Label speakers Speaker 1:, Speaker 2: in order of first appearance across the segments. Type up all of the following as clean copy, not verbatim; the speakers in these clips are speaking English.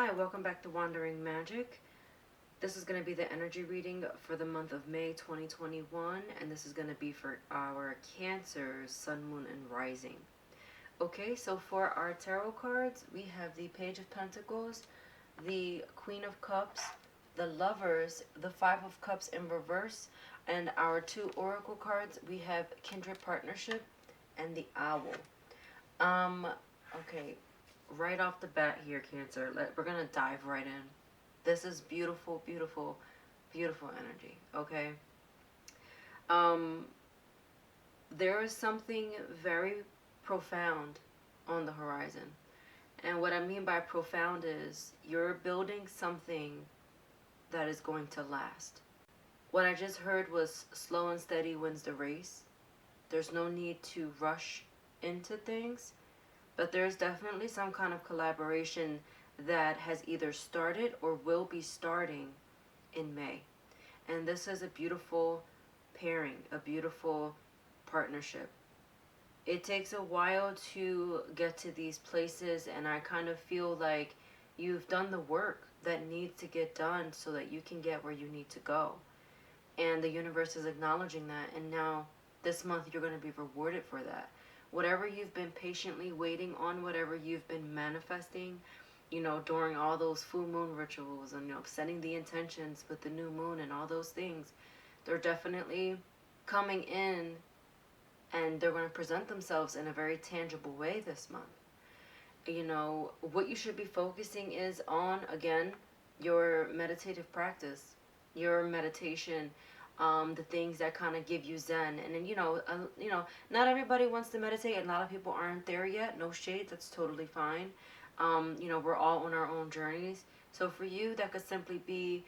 Speaker 1: Hi, welcome back to Wandering Magic. This is going to be the energy reading for the month of May 2021, and this is going to be for our Cancers, Sun, Moon, and Rising. Okay, so for our tarot cards, we have the Page of Pentacles, the Queen of Cups, the Lovers, the Five of Cups in reverse, and our two Oracle cards, we have Kindred Partnership and the Owl. Okay, right off the bat here, Cancer, we're gonna dive right in. This is beautiful, beautiful, beautiful energy. Okay. Um, there is something very profound on the horizon, and what I mean by profound is you're building something that is going to last. What I just heard was slow and steady wins the race. There's no need to rush into things. But there's definitely some kind of collaboration that has either started or will be starting in May. And this is a beautiful pairing, a beautiful partnership. It takes a while to get to these places, and I kind of feel like you've done the work that needs to get done so that you can get where you need to go. And the universe is acknowledging that, and now this month you're going to be rewarded for that. Whatever you've been patiently waiting on, whatever you've been manifesting, during all those full moon rituals and, setting the intentions with the new moon and all those things, they're definitely coming in, and they're going to present themselves in a very tangible way this month. What you should be focusing is on, again, your meditative practice, your meditation, the things that kind of give you zen. And then not everybody wants to meditate, and a lot of people aren't there yet. No shade, that's totally fine. We're all on our own journeys. So for you, that could simply be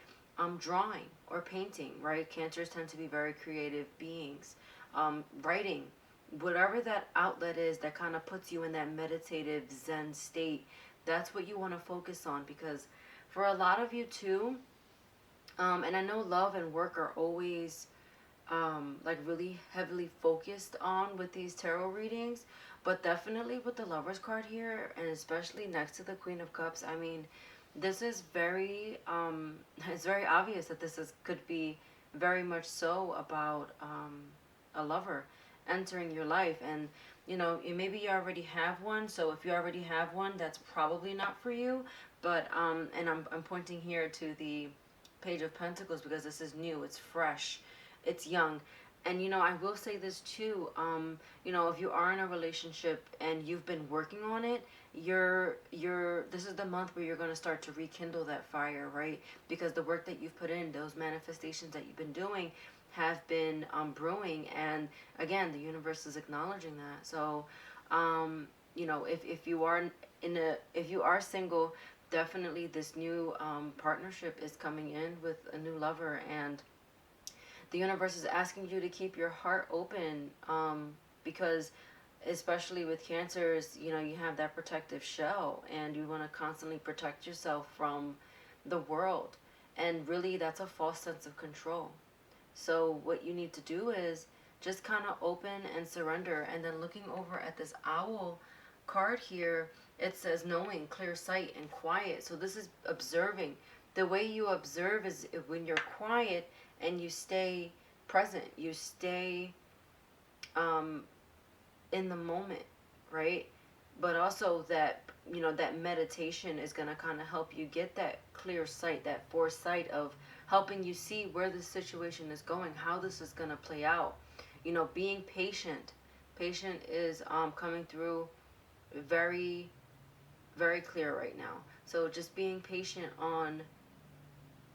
Speaker 1: drawing or painting, right? Cancers tend to be very creative beings. Writing, whatever that outlet is that kind of puts you in that meditative zen state, that's what you want to focus on. Because for a lot of you too, and I know love and work are always like really heavily focused on with these tarot readings, but definitely with the Lovers card here, and especially next to the Queen of Cups, I mean, this is very it's very obvious that could be very much so about a lover entering your life. And maybe you already have one, so if you already have one, that's probably not for you. But and I'm pointing here to the Page of Pentacles because this is new, it's fresh, it's young. And I will say this too, if you are in a relationship and you've been working on it, this is the month where you're going to start to rekindle that fire, right? Because the work that you've put in, those manifestations that you've been doing have been brewing, and again, the universe is acknowledging that. So if you are if you are single, definitely this new partnership is coming in with a new lover, and the universe is asking you to keep your heart open, because especially with Cancers, you have that protective shell, and you want to constantly protect yourself from the world, and really that's a false sense of control. So what you need to do is just kind of open and surrender. And then looking over at this owl card here, it says knowing, clear sight, and quiet. So this is observing. The way you observe is when you're quiet and you stay present, you stay in the moment, right? But also that that meditation is going to kind of help you get that clear sight, that foresight of helping you see where the situation is going, how this is going to play out. Being patient. Patient is coming through very, very clear right now. So just being patient on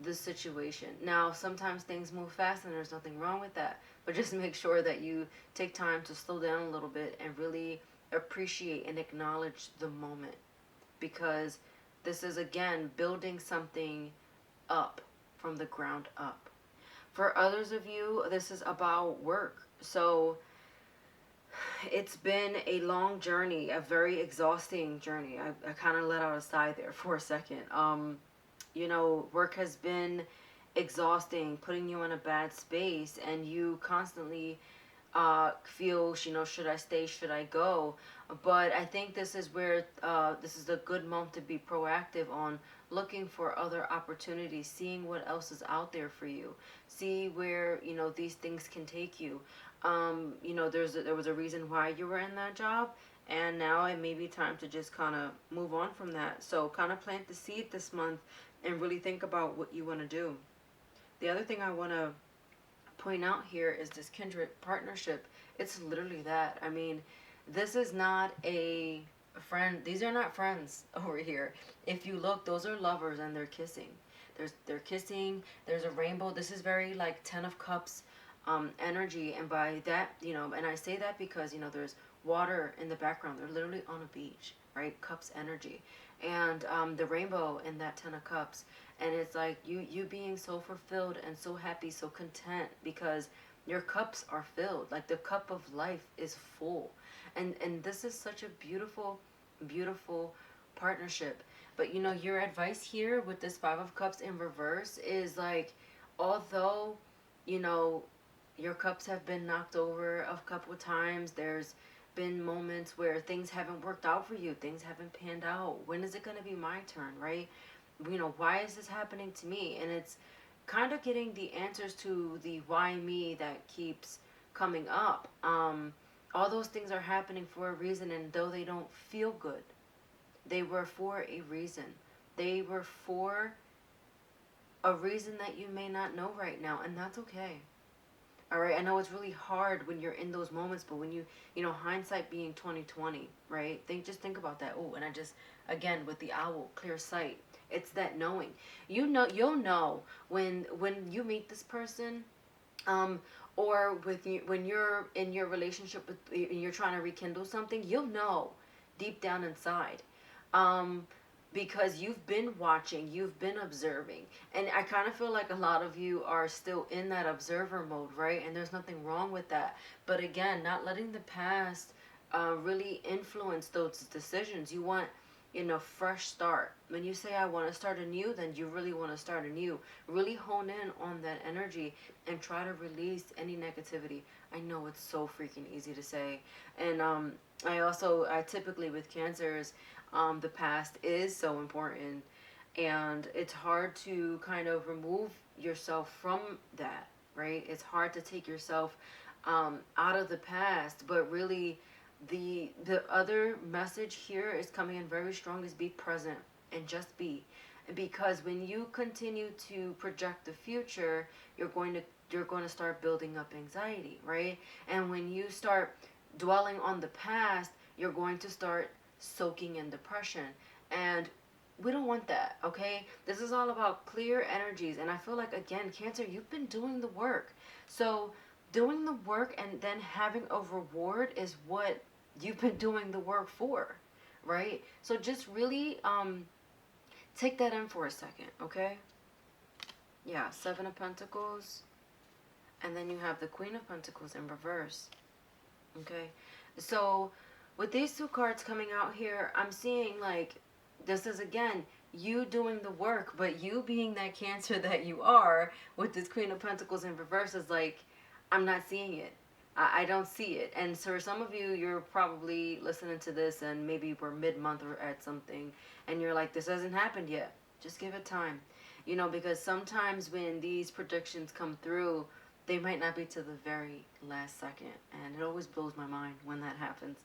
Speaker 1: the situation. Now, sometimes things move fast and there's nothing wrong with that, but just make sure that you take time to slow down a little bit and really appreciate and acknowledge the moment, because this is, again, building something up from the ground up. For others of you, this is about work. So it's been a long journey, a very exhausting journey. I kind of let out a sigh there for a second. Work has been exhausting, putting you in a bad space, and you constantly feel, should I stay, should I go? But I think this is where this is a good moment to be proactive on looking for other opportunities, seeing what else is out there for you, see where these things can take you. There was a reason why you were in that job, and now it may be time to just kind of move on from that. So kind of plant the seed this month and really think about what you want to do. The other thing I want to point out here is this kindred partnership. It's literally that. I mean, this is not a friend. These are not friends over here. If you look, those are lovers and they're kissing. They're kissing. There's a rainbow. This is very like 10 of Cups energy, and by that, and I say that because there's water in the background. They're literally on a beach, right? Cups energy, and the rainbow in that 10 of Cups, and it's like you being so fulfilled and so happy, so content, because your cups are filled. Like the cup of life is full, and this is such a beautiful, beautiful partnership. But your advice here with this 5 of Cups in reverse is like, although you know your cups have been knocked over a couple of times, there's been moments where things haven't worked out for you, things haven't panned out. When is it going to be my turn, right? Why is this happening to me? And it's kind of getting the answers to the why me that keeps coming up. All those things are happening for a reason, and though they don't feel good, they were for a reason. They were for a reason that you may not know right now, and that's okay. All right, I know it's really hard when you're in those moments, but when hindsight being 2020, right? Think about that. Oh, and I just, again, with the owl, clear sight. It's that knowing. You'll know when you meet this person, or with you when you're in your relationship with, you're trying to rekindle something. You'll know deep down inside. Um, because you've been watching, you've been observing. And I kind of feel like a lot of you are still in that observer mode, right? And there's nothing wrong with that. But again, not letting the past really influence those decisions. You want, fresh start. When you say, I want to start anew, then you really want to start anew. Really hone in on that energy and try to release any negativity. I know it's so freaking easy to say. And I typically with cancers, the past is so important, and it's hard to kind of remove yourself from that, right? It's hard to take yourself out of the past, but really the other message here is coming in very strong, is be present and just be. Because when you continue to project the future, you're going to start building up anxiety, right? And when you start dwelling on the past, you're going to start soaking in depression, and we don't want that. Okay, this is all about clear energies, and I feel like, again, Cancer, you've been doing the work. So doing the work and then having a reward is what you've been doing the work for, right? So just really take that in for a second. Okay, yeah, 7 of Pentacles, and then you have the Queen of Pentacles in reverse. Okay, so with these 2 cards coming out here, I'm seeing like, this is again you doing the work, but you being that Cancer that you are with this Queen of Pentacles in reverse is like, I'm not seeing it. I don't see it. And so for some of you, you're probably listening to this and maybe we're mid-month or at something, and you're like, this hasn't happened yet. Just give it time. Because sometimes when these predictions come through, they might not be to the very last second. And it always blows my mind when that happens.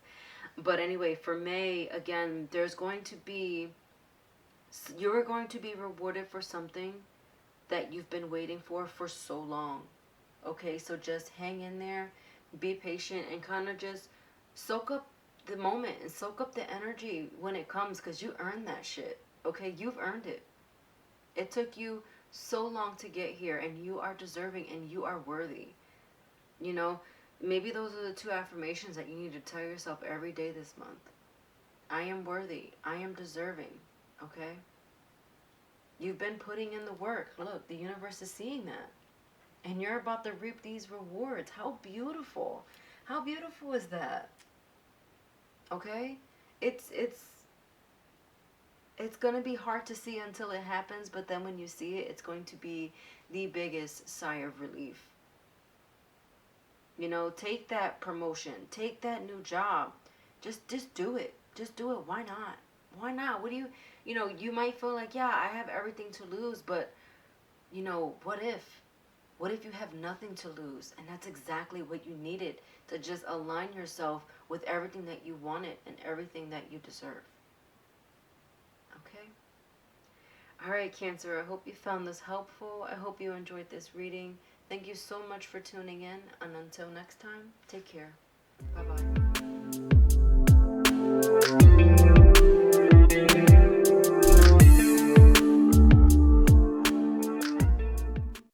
Speaker 1: But anyway, for May, again, you're going to be rewarded for something that you've been waiting for so long. Okay, so just hang in there, be patient, and kind of just soak up the moment and soak up the energy when it comes, because you earned that shit. Okay, you've earned it. It took you so long to get here, and you are deserving and you are worthy. Maybe those are the 2 affirmations that you need to tell yourself every day this month. I am worthy. I am deserving. Okay? You've been putting in the work. Look, the universe is seeing that. And you're about to reap these rewards. How beautiful. How beautiful is that? Okay? It's going to be hard to see until it happens, but then when you see it, it's going to be the biggest sigh of relief. You know, take that promotion, take that new job. Just do it. Just do it. Why not? Why not? What do you, you know, you might feel like, yeah, I have everything to lose, but you know, what if? What if you have nothing to lose? And that's exactly what you needed, to just align yourself with everything that you wanted and everything that you deserve. Okay? All right, Cancer, I hope you found this helpful. I hope you enjoyed this reading. Thank you so much for tuning in. And until next time, take care. Bye-bye.